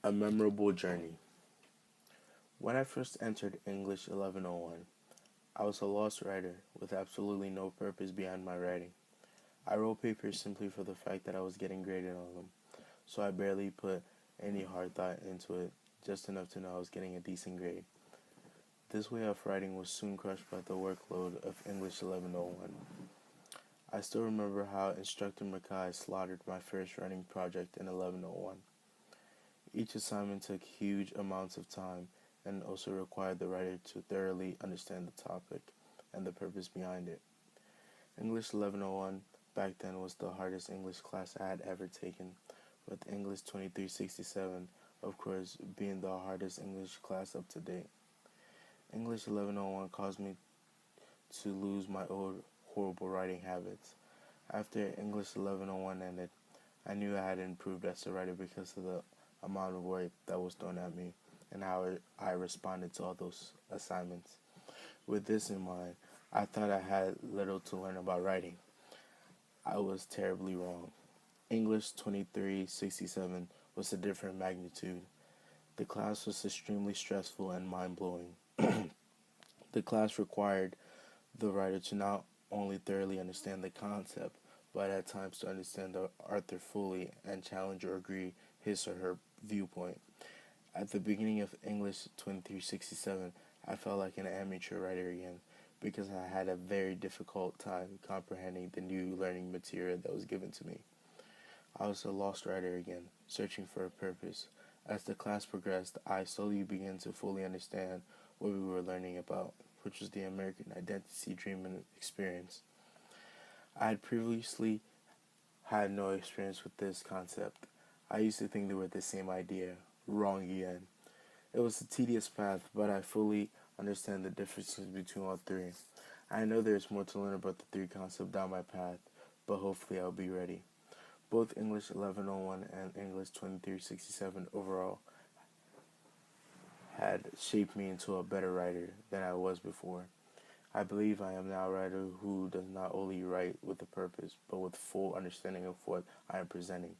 A memorable journey. When I first entered English 1101, I was a lost writer with absolutely no purpose behind my writing. I wrote papers simply for the fact that I was getting graded on them, so I barely put any hard thought into it, just enough to know I was getting a decent grade. This way of writing was soon crushed by the workload of English 1101. I still remember how Instructor Mackay slaughtered my first writing project in 1101. Each assignment took huge amounts of time and also required the writer to thoroughly understand the topic and the purpose behind it. English 1101 back then was the hardest English class I had ever taken, with English 2367, of course, being the hardest English class up to date. English 1101 caused me to lose my old horrible writing habits. After English 1101 ended, I knew I had improved as a writer because of the amount of work that was thrown at me and how I responded to all those assignments. With this in mind, I thought I had little to learn about writing. I was terribly wrong. English 2367 was a different magnitude. The class was extremely stressful and mind blowing. The class required the writer to not only thoroughly understand the concept, but at times to understand the author fully and challenge or agree his or her viewpoint. At the beginning of English 2367, I felt like an amateur writer again because I had a very difficult time comprehending the new learning material that was given to me. I was a lost writer again, searching for a purpose. As the class progressed, I slowly began to fully understand what we were learning about, which was the American identity dream and experience. I had previously had no experience with this concept. I used to think they were the same idea. Wrong again. It was a tedious path, but I fully understand the differences between all three. I know there's more to learn about the three concepts down my path, but hopefully I'll be ready. Both English 1101 and English 2367 overall had shaped me into a better writer than I was before. I believe I am now a writer who does not only write with a purpose, but with full understanding of what I am presenting.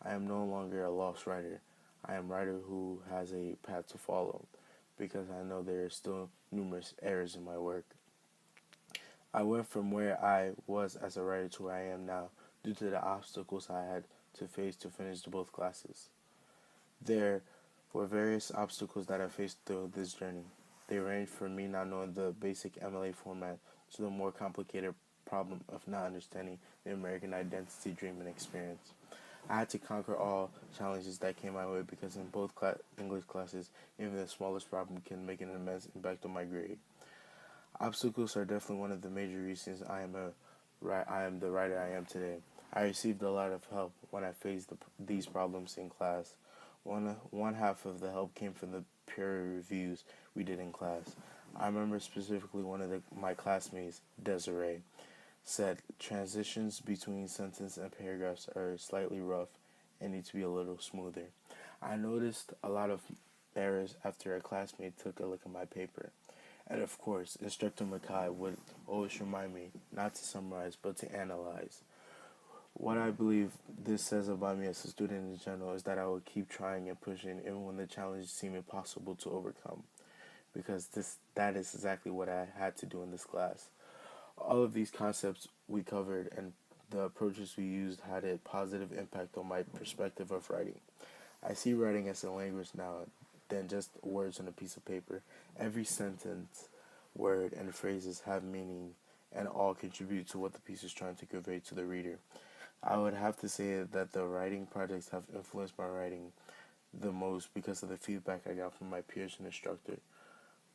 I am no longer a lost writer. I am a writer who has a path to follow, because I know there are still numerous errors in my work. I went from where I was as a writer to where I am now due to the obstacles I had to face to finish both classes. There were various obstacles that I faced through this journey. They ranged from me not knowing the basic MLA format to the more complicated problem of not understanding the American identity dream and experience. I had to conquer all challenges that came my way because in both English classes, even the smallest problem can make an immense impact on my grade. Obstacles are definitely one of the major reasons I am the writer I am today. I received a lot of help when I faced these problems in class. One half of the help came from the peer reviews we did in class. I remember specifically one of my classmates, Desiree, said transitions between sentence and paragraphs are slightly rough and need to be a little smoother. I noticed a lot of errors after a classmate took a look at my paper. And of course, Instructor Mackay would always remind me not to summarize but to analyze. What I believe this says about me as a student in general is that I will keep trying and pushing even when the challenges seem impossible to overcome. Because that is exactly what I had to do in this class. All of these concepts we covered and the approaches we used had a positive impact on my perspective of writing. I see writing as a language now than just words on a piece of paper. Every sentence, word, and phrases have meaning and all contribute to what the piece is trying to convey to the reader. I would have to say that the writing projects have influenced my writing the most because of the feedback I got from my peers and instructor.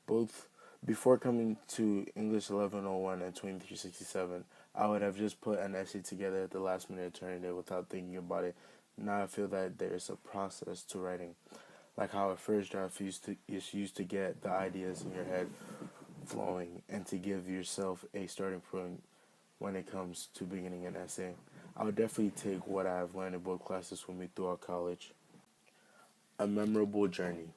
Both before coming to English 1101 and 2367, I would have just put an essay together at the last minute and turned it in without thinking about it. Now I feel that there is a process to writing, like how a first draft is used to get the ideas in your head flowing and to give yourself a starting point when it comes to beginning an essay. I would definitely take what I have learned in both classes with me throughout college. A memorable journey.